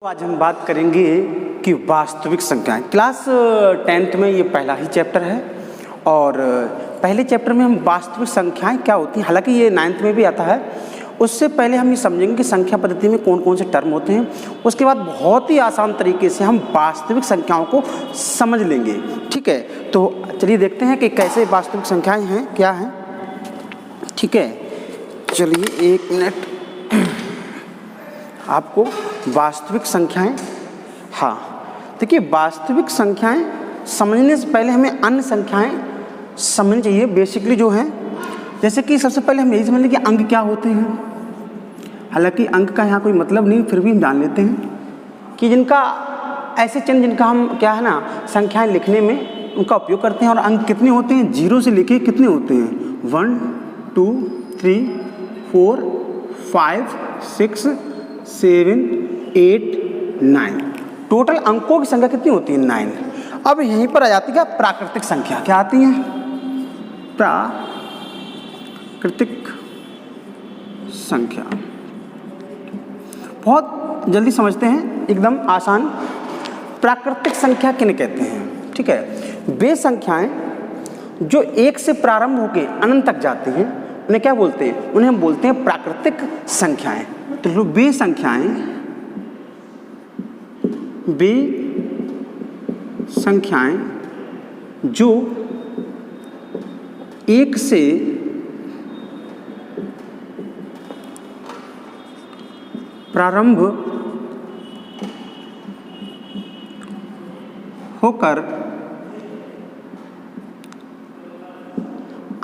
आज हम बात करेंगे कि वास्तविक संख्याएं। क्लास 10th में ये पहला ही चैप्टर है और पहले चैप्टर में हम वास्तविक संख्याएं क्या होती हैं, हालांकि ये 9th में भी आता है। उससे पहले हम ये समझेंगे कि संख्या पद्धति में कौन कौन से टर्म होते हैं। उसके बाद बहुत ही आसान तरीके से हम वास्तविक संख्याओं को समझ लेंगे। ठीक है, तो चलिए देखते हैं कि कैसे वास्तविक संख्याएँ हैं, क्या हैं। ठीक है, चलिए 1 मिनट। आपको वास्तविक संख्याएं, हाँ देखिए, वास्तविक संख्याएं समझने से पहले हमें अन्य संख्याएं समझनी चाहिए। बेसिकली जो हैं, जैसे कि सबसे पहले हम यही समझ लें कि अंक क्या होते हैं। हालांकि अंक का यहाँ कोई मतलब नहीं, फिर भी हम जान लेते हैं कि जिनका ऐसे चिन्ह जिनका हम क्या है ना संख्याएं लिखने में उनका उपयोग करते हैं। और अंक कितने होते हैं, 0 से लेके कितने होते हैं, 1 2 3 4 5 6 7 8 9। टोटल अंकों की संख्या कितनी होती है, 9। अब यहीं पर आ जाती है प्राकृतिक संख्या। क्या आती है, प्राकृतिक संख्या। बहुत जल्दी समझते हैं, एकदम आसान। प्राकृतिक संख्या किन्हें कहते हैं? ठीक है, वे संख्याएं जो 1 से प्रारंभ होकर अनंत तक जाती हैं उन्हें क्या बोलते हैं, उन्हें हम बोलते हैं प्राकृतिक संख्याएं। तो वे संख्याएं जो 1 से प्रारंभ होकर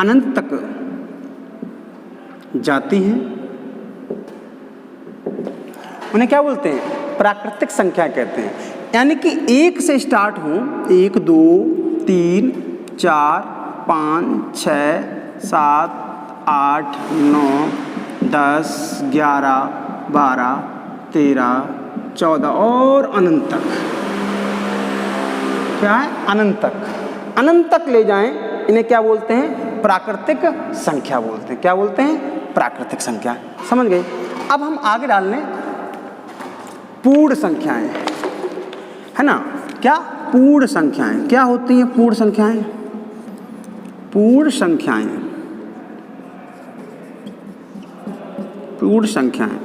अनंत तक जाती हैं उन्हें क्या बोलते हैं, प्राकृतिक संख्या कहते हैं। यानी कि 1 से स्टार्ट हों, 1 2 3 4 5 6 7 8 9 10 11 12 13 14 और अनंत तक। क्या है, अनंत तक। अनंत तक ले जाएं, इन्हें क्या बोलते हैं, प्राकृतिक संख्या बोलते हैं। क्या बोलते हैं, प्राकृतिक संख्या। समझ गए। अब हम आगे डाल लें पूर्ण संख्याएं, है ना। क्या, पूर्ण संख्याएं क्या होती हैं, पूर्ण संख्याएं। पूर्ण संख्याएं, पूर्ण संख्याएं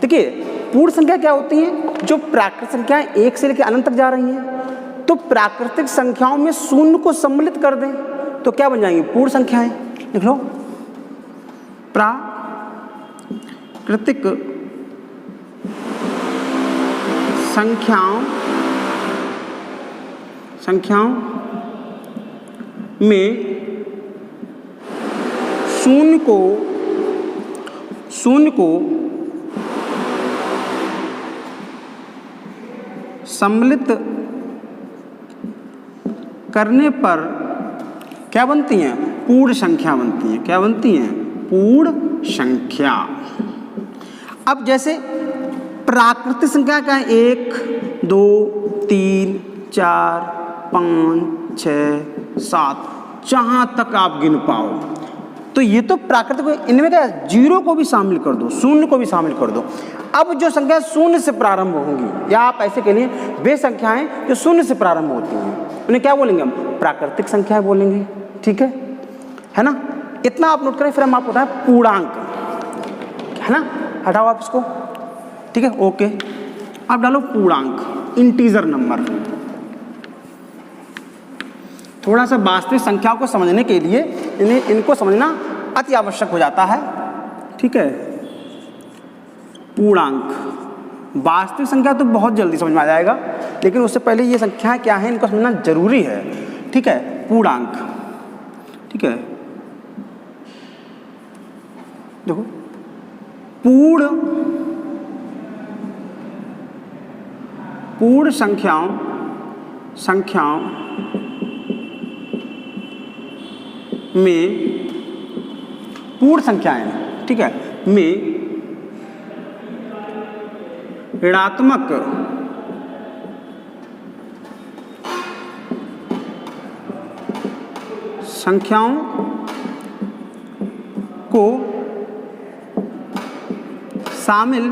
देखिए, पूर्ण संख्या क्या होती हैं, जो प्राकृतिक संख्याएं 1 से लेकर अनंत तक जा रही हैं। तो प्राकृतिक संख्याओं में शून्य को सम्मिलित कर दें तो क्या बन जाएंगी, पूर्ण संख्याएं। लिख लो, प्राकृतिक संख्याओं में शून्य को सम्मिलित करने पर क्या बनती हैं, पूर्ण संख्या बनती हैं। क्या बनती हैं, पूर्ण संख्या। अब जैसे प्राकृतिक संख्या क्या है, 1 2 3 4 5 6 7, जहां तक आप गिन पाओ। तो ये तो प्राकृतिक, इनमें क्या है, 0 को भी शामिल कर दो, शून्य को भी शामिल कर दो। अब जो संख्या 0 से प्रारंभ होंगी, या आप ऐसे कह लिए वे संख्याएं जो 0 से प्रारंभ होती हैं उन्हें क्या बोलेंगे, हम प्राकृतिक संख्याएं बोलेंगे। ठीक है ना। इतना आप नोट करें, फिर हम आपको बताएं पूर्णांक, है ना। हटाओ आप इसको, ठीक है, ओके। अब डालो पूर्णांक, इंटीजर नंबर। थोड़ा सा वास्तविक संख्याओं को समझने के लिए इनको समझना अति आवश्यक हो जाता है। ठीक है, पूर्णांक, वास्तविक संख्या तो बहुत जल्दी समझ में आ जाएगा, लेकिन उससे पहले ये संख्याएं क्या है इनको समझना जरूरी है। ठीक है, पूर्णांक। ठीक है, देखो, पूर्ण संख्याओं में, पूर्ण संख्याएं, ठीक है, में ऋणात्मक संख्याओं को शामिल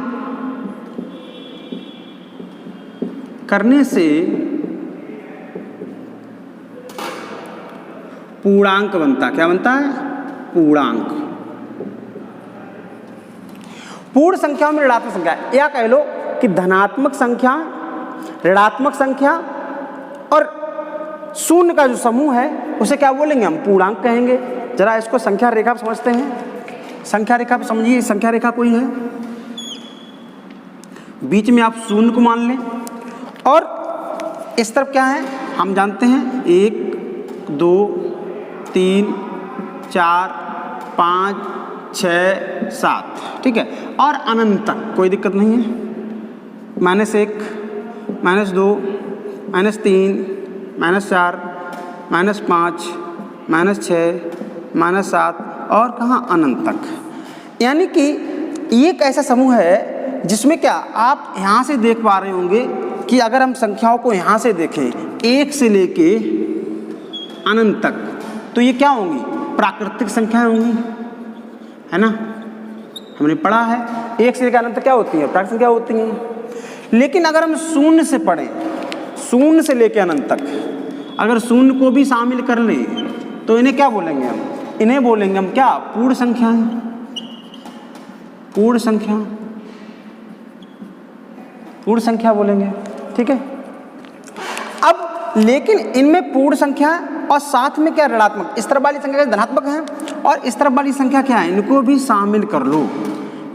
करने से पूर्णांक बनता। क्या बनता है? पूर्णांक। पूर्ण संख्याओं में ऋणात्मक संख्या, या कह लो कि धनात्मक संख्या, ऋणात्मक संख्या और शून्य का जो समूह है उसे क्या बोलेंगे हम? पूर्णांक कहेंगे। जरा इसको संख्या रेखा समझते हैं। संख्या रेखा पे समझिए, संख्या रेखा कोई है, बीच में आप शून्य को मान लें और इस तरफ क्या है हम जानते हैं, 1 2 3 4 5 6 7, ठीक है, और अनंत तक कोई दिक्कत नहीं है। -1 -2 -3 -4 -5 -6 -7 और कहाँ अनंत तक। यानी कि एक ऐसा समूह है जिसमें क्या आप यहाँ से देख पा रहे होंगे कि अगर हम संख्याओं को यहाँ से देखें 1 से लेके अनंत तक, तो ये क्या होंगी? प्राकृतिक संख्याएं होंगी, है ना। हमने पढ़ा है 1 से लेकर अनंत तक क्या होती है? प्राकृतिक संख्या होती हैं। लेकिन अगर हम शून्य से पढ़ें, शून्य से लेकर अनंत तक, अगर शून्य को भी शामिल कर लें तो इन्हें क्या बोलेंगे हम? इन्हें बोलेंगे हम क्या? पूर्ण संख्याएं। पूर्ण संख्या, पूर्ण संख्या बोलेंगे, ठीक है। अब लेकिन इनमें पूर्ण संख्या और साथ में क्या? ऋणात्मक। इस तरफ वाली संख्या धनात्मक है और इस तरफ वाली संख्या क्या है? इनको भी शामिल कर लो।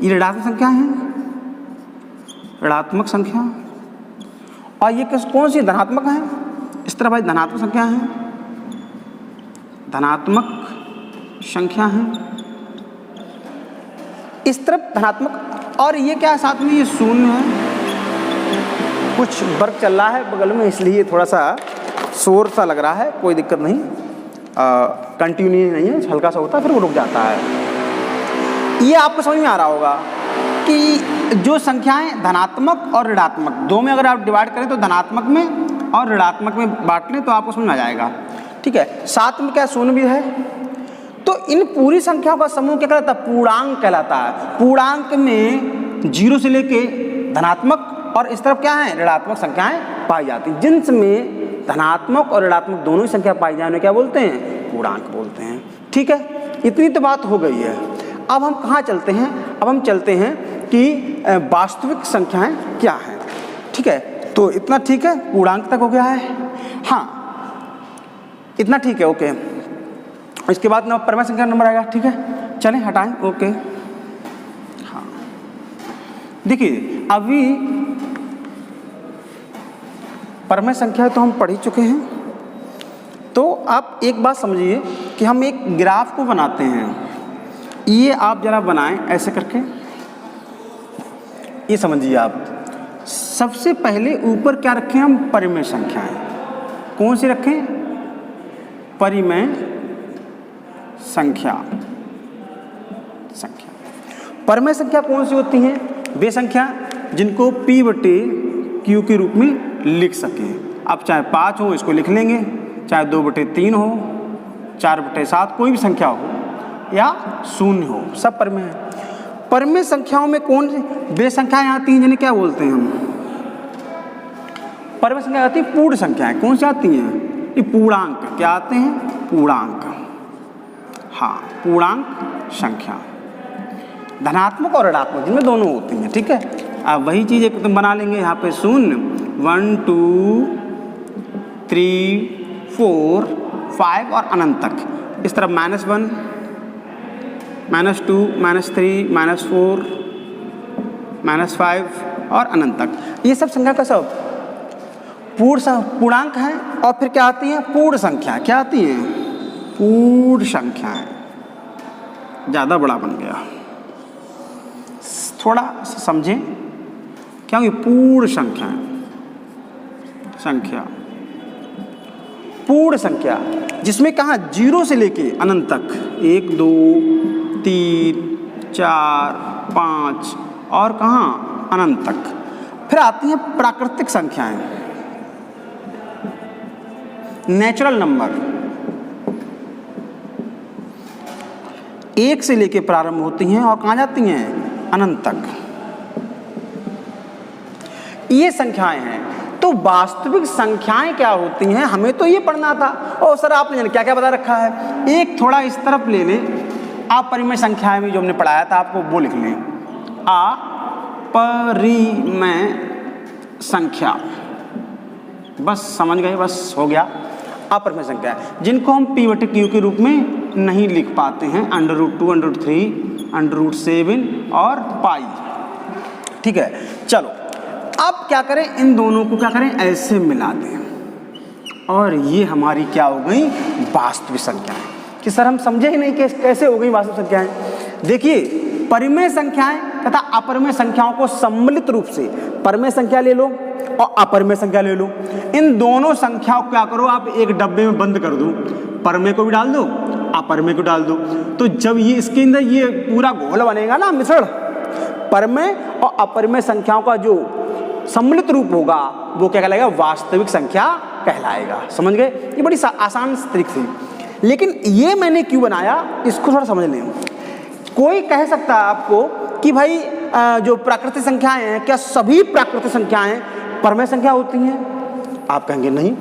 ये ऋणात्मक संख्या है, ऋणात्मक संख्या, और ये कौन सी? धनात्मक है। इस तरफ वाली धनात्मक संख्या है, धनात्मक संख्या है, इस तरफ धनात्मक, और ये क्या है साथ में? ये शून्य है। कुछ वर्क चल रहा है बगल में इसलिए थोड़ा सा शोर सा लग रहा है, कोई दिक्कत नहीं, कंटिन्यू नहीं है, हल्का सा होता है फिर वो रुक जाता है। ये आपको समझ में आ रहा होगा कि जो संख्याएं धनात्मक और ऋणात्मक दो में अगर आप डिवाइड करें तो धनात्मक में और ऋणात्मक में बांट लें तो आपको समझ में आ जाएगा, ठीक है। साथ में क्या? शून्य भी है। तो इन पूरी संख्याओं का समूह क्या कहलाता है? पूर्णांक कहलाता है। पूर्णांक में 0 से लेके धनात्मक और इस तरफ क्या है? ऋणात्मक संख्याएं पाई जाती हैं। जिनमें धनात्मक और ऋणात्मक दोनों ही संख्या पाई जाए उन्हें क्या बोलते हैं? पूर्णांक बोलते हैं, ठीक है। इतनी तो बात हो गई है। अब हम कहाँ चलते हैं? अब हम चलते हैं कि वास्तविक संख्याएं क्या हैं, ठीक है। तो इतना ठीक है, पूर्णांक तक हो गया है, हाँ इतना ठीक है, ओके। इसके बाद ना परम संख्या नंबर आएगा, ठीक है, चलें हटाएं, ओके। हाँ देखिए अभी परम संख्या तो हम पढ़ ही चुके हैं। तो आप एक बात समझिए कि हम एक ग्राफ को बनाते हैं, ये आप जरा बनाएं ऐसे करके, ये समझिए आप। सबसे पहले ऊपर क्या रखें हम? परिमेय संख्याएं। कौन सी रखें? परिमेय संख्या। परिमेय संख्या कौन सी होती हैं? वे संख्या जिनको P/Q के रूप में लिख सकें। अब चाहे 5 हो इसको लिख लेंगे, चाहे 2/3 हो, 4/7, कोई भी संख्या हो या 0 हो, सब परिमेय है। परिमेय संख्याओं में कौन सी वे संख्याएं आती हैं जिन्हें क्या बोलते हैं हम? परिमेय संख्या आती है पूर्ण संख्याएं। कौन सी आती हैं? ये पूर्णांक। क्या आते हैं? पूर्णांक, हाँ पूर्णांक संख्या, धनात्मक और ऋणात्मक जिनमें दोनों होती हैं, ठीक है। अब वही चीज़ एक तुम बना लेंगे यहाँ पे 0 1 2 3 4 5 और अनंत तक। इस तरफ -1 -2 -3 -4 -5 और अनंत तक। ये सब संख्या का सब पूर्णांक है। और फिर क्या आती हैं? पूर्ण संख्या। क्या आती हैं? पूर्ण संख्याएं। ज़्यादा बड़ा बन गया, थोड़ा समझें क्या होगी? पूर्ण संख्याएं। संख्या पूर्ण संख्या जिसमें कहाँ 0 से लेके अनंत तक 1 2 3 4 5 और कहाँ अनंत तक। फिर आती हैं प्राकृतिक संख्याएं, नेचुरल नंबर। 1 से लेके प्रारंभ होती हैं और कहाँ जाती हैं? अनंत तक। ये संख्याएं हैं। तो तो वास्तविक संख्याएं क्या होती हैं, हमें तो ये पढ़ना था। और सर आपने क्या क्या बता रखा है, एक थोड़ा इस तरफ ले लें, आप परिमेय संख्याएं में जो हमने पढ़ाया था आपको वो लिख लें, अपरिमेय संख्या, बस समझ गए, बस हो गया। अपरिमेय संख्या जिनको हम p/q के रूप में नहीं लिख पाते हैं, √2, √3, √7 और पाई। ठीक है, चलो अब क्या करें, इन दोनों को क्या करें, ऐसे मिला दें और ये हमारी क्या हो गई, वास्तविक संख्याएं। कि सर हम समझे ही नहीं कि कैसे हो गई वास्तविक संख्याएं। देखिए, परिमेय संख्याएं तथा अपरिमेय संख्याओं को सम्मिलित रूप से, परिमेय संख्या ले लो और अपरिमेय संख्या ले लो, इन दोनों संख्याओं को क्या करो, आप एक डब्बे में बंद कर दो, परिमेय को भी डाल दो, अपरिमेय को डाल दो। तो जब ये इसके अंदर ये पूरा घोल बनेगा ना, मिश्रण, परिमेय और अपरिमेय संख्याओं का जो सम्मिलित रूप होगा वो क्या कहलाएगा, वास्तविक संख्या कहलाएगा। समझ गए, ये बड़ी आसान ट्रिक थी। लेकिन ये मैंने क्यों बनाया, इसको थोड़ा समझ लें। कोई कह सकता है आपको कि भाई जो प्राकृतिक संख्याएं हैं, क्या सभी प्राकृतिक संख्याएं परिमेय संख्या होती हैं? आप कहेंगे नहीं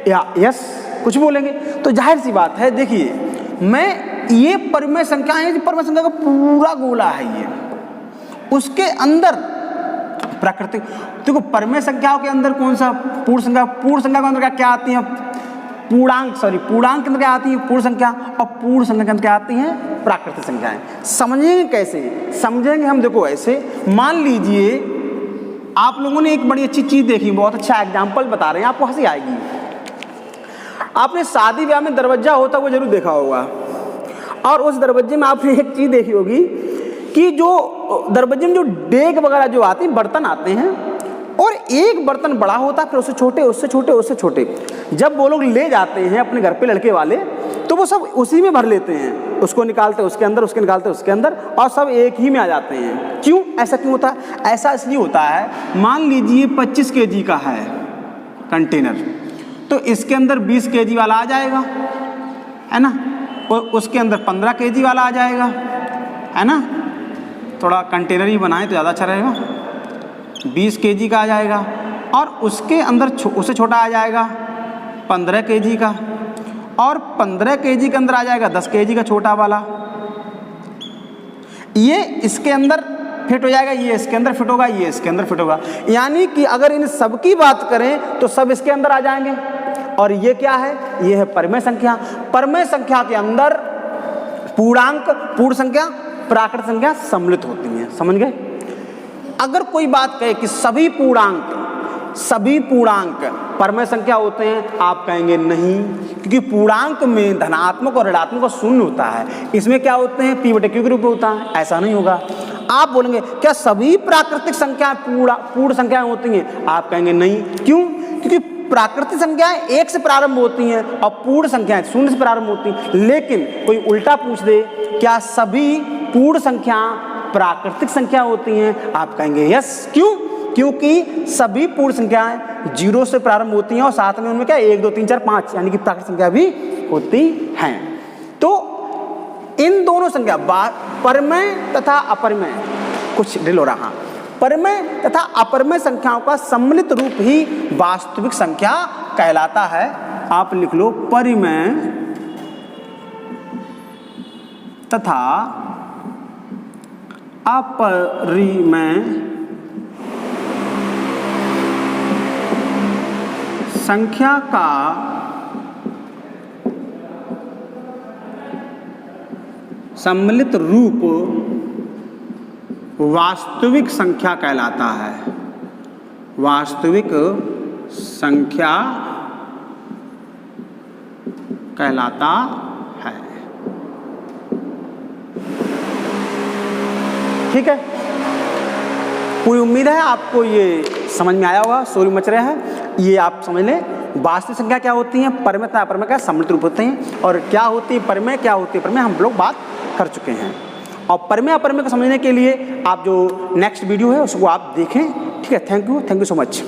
या यस कुछ बोलेंगे। तो जाहिर सी बात है, देखिए मैं ये परिमेय संख्याएं, परिमेय संख्या का पूरा गोला है ये, उसके अंदर प्राकृतिक, देखो परिमेय संख्याओं के अंदर कौन सा, पूर्ण संख्या, पूर्ण संख्या के अंदर क्या आती है, पूर्णांक के अंदर क्या आती है, पूर्ण संख्या, और पूर्ण संख्या के अंदर क्या आती हैं, प्राकृतिक संख्याएं। समझेंगे कैसे, समझेंगे हम, देखो ऐसे मान लीजिए आप लोगों ने एक बड़ी अच्छी चीज देखी, बहुत अच्छा एग्जाम्पल बता रहे हैं, आपको हंसी आएगी। आपने शादी ब्याह में दरवाजा होता वो जरूर देखा होगा, और उस दरवाजे में आपने एक चीज देखी होगी कि जो दरवाजे में जो डेग वगैरह जो आते हैं, बर्तन आते हैं, और एक बर्तन बड़ा होता है, फिर उससे छोटे, उससे छोटे, उससे छोटे। जब वो लोग ले जाते हैं अपने घर पे लड़के वाले, तो वो सब उसी में भर लेते हैं, उसको निकालते उसके अंदर, उसके निकालते उसके अंदर, और सब एक ही में आ जाते हैं। क्यों, ऐसा क्यों होता है? ऐसा इसलिए होता है, मान लीजिए 25 kg का है कंटेनर, तो इसके अंदर 20 kg वाला आ जाएगा, है ना, और उसके अंदर 15 kg वाला आ जाएगा, है ना। थोड़ा कंटेनर ही बनाएं तो ज़्यादा अच्छा रहेगा। 20 kg का आ जाएगा, और उसके अंदर उससे छोटा आ जाएगा 15 kg का, और 15 kg के अंदर आ जाएगा 10 kg का छोटा वाला। ये इसके अंदर फिट हो जाएगा, ये इसके अंदर फिट होगा, ये इसके अंदर फिट होगा। यानी कि अगर इन सब की बात करें तो सब इसके अंदर आ जाएंगे। और ये क्या है, ये है परिमेय संख्या। परिमेय संख्या के अंदर पूर्णांक, पूर्ण संख्या, प्राकृत संख्या सम्मिलित होती हैं। समझ गए? अगर कोई बात कहे कि सभी पूर्णांक परिमेय संख्या होते हैं, आप कहेंगे नहीं, क्योंकि पूर्णांक में धनात्मक और ऋणात्मक और शून्य होता है। इसमें क्या होते हैं, p/q के रूप में होता है। ऐसा नहीं होगा। आप बोलेंगे क्या सभी प्राकृतिक संख्याएं पूर्ण संख्याएं होती हैं? आप कहेंगे नहीं। क्यों? क्योंकि प्राकृतिक संख्याएं 1 से प्रारंभ होती हैं और पूर्ण संख्याएं 0 से प्रारंभ होती हैं। लेकिन कोई उल्टा पूछ दे, क्या सभी पूर्ण संख्या प्राकृतिक संख्या होती हैं? आप कहेंगे यस। क्यों? क्योंकि सभी पूर्ण संख्याएं 0 से प्रारंभ होती हैं और साथ में उनमें क्या 1 2 3 4 5 यानी कि प्राकृतिक संख्या भी होती हैं। तो इन दोनों संख्या परिमेय तथा अपरिमेय, कुछ ड्रिल हो रहा, परिमेय तथा अपरिमेय संख्याओं का सम्मिलित रूप ही वास्तविक संख्या कहलाता है। आप लिख लो परिमेय तथा अपरिमेय संख्या का सम्मिलित रूप वास्तविक संख्या कहलाता है। वास्तविक संख्या कहलाता है। ठीक है, पूरी उम्मीद है आपको ये समझ में आया होगा। शोर मच रहा है, ये आप समझ लें। वास्तविक संख्या क्या होती है, परिमेय तथा अपरिमेय का सम्मिलित रूप होते हैं। और क्या होती है परिमेय, क्या होती है परिमेय, हम लोग बात कर चुके हैं। और परिमेय अपरिमेय को समझने के लिए आप जो नेक्स्ट वीडियो है उसको आप देखें। ठीक है, थैंक यू सो मच।